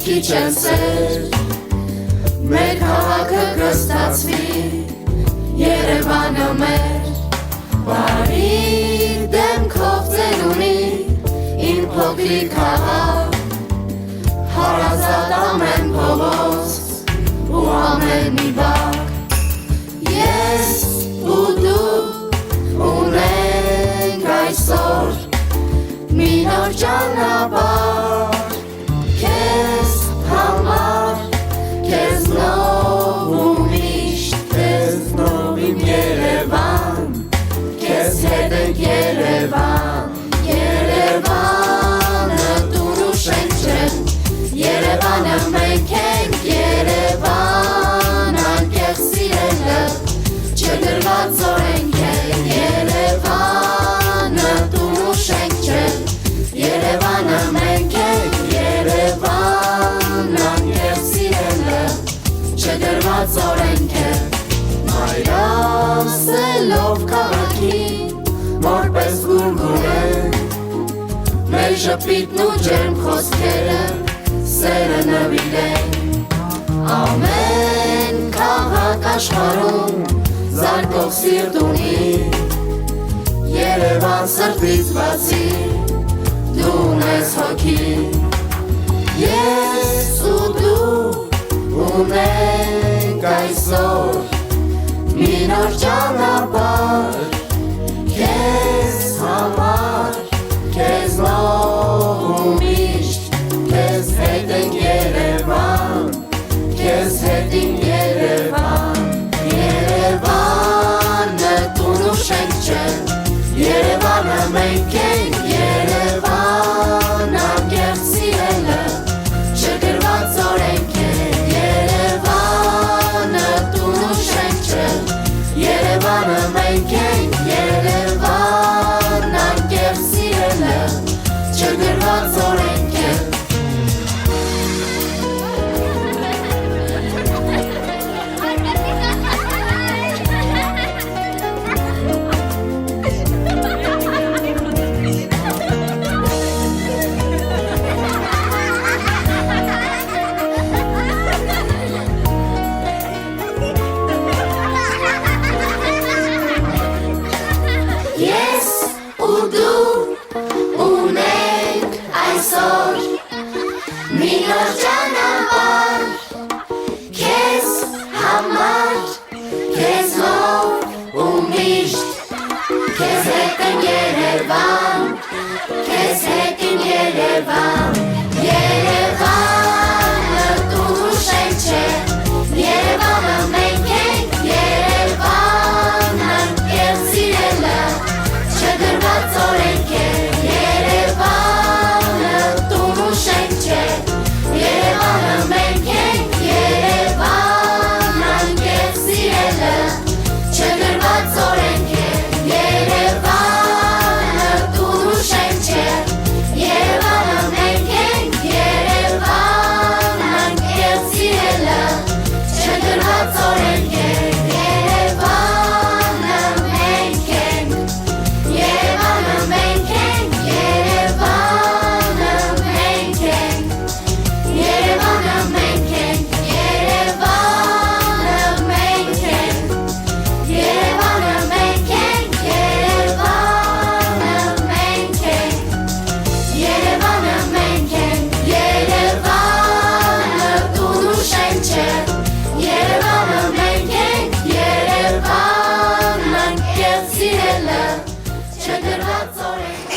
քիչ են սեր Մեր քաղաքը կստացվի Երևանը մեր Բարի դեմքով ձեր ունի Իմ փոքրիկ քաղաք Հարազատ ամեն փողոց ու ամեն մի բակ Ես ու դու ունենք այսօր մի նոր ճանապարհ Քեզ համար, քեզնով ու միշտ քեզնով իմ Երևան Քեզ հետ ենք Երևան Երևանը տուն ու շենք չեն Երևանը մենք ենք Երևան անկեղծ սիրելը չդրված օրենք է Երևանը տուն ու շենք չեն Երևանը մենք ենք Երևան անկեղծ սիրելը չդրված օրենք է Մայրասելով քաղաքին որպես գուրգուրեն Մեր ժպիտն ու ջերմ խոսքերը սերը նվիրեն Ամեն քաղաք աշխարհում զարկող սիրտ ունի Երևան սրտից բացի դու ունես հոգի Ես ու դու ունենք այսօր մի նոր ճանապարհ Քեզ համար, քեզնով ու միշտ Քեզ հետ ենք Երևան, քեզ հետ իմ Երևան Երևանը տուն ու շենք չէ Երևանը մենք ենք Երևան անկեղծ սիրելը չգրված օրենք է Երևանը տուն ու շենք չէ Երևանը մենք ենք Երևան անկեղծ սիրելը չգրված օրենք է Ես ու դու ունենք այսօր մի նոր ճանապարհ Քեզ համար, քեզնով ու միշտ Քեզ հետ եմ Երևան, քեզ հետ իմ Երևան Երևանը տուն ու շենք չէ Երևանը մենք ենք Երևան անկեղծ սիրելը չդրված օրենք է Երևանը տուն ու շենք չէ Երևանը մենք ենք Երևան անկեղծ սիրելը չդրված օրենք է Երևանը տուն ու շենք չէ Երևանը մենք ենք Երևան անկեղծ սիրելը չդրված օրենք է Երևանը մենք ենք Երևանը մենք ենք Երևանը մենք ենք Երևանը մենք ենք Երևանը մենք ենք Երևանը մենք ենք Երևանը մենք ենք Երևանը մենք ենք Երևանը տուն ու շենք չէ Երևանը մենք ենք Երևան անկեղծ սիրելը չդրված օրենք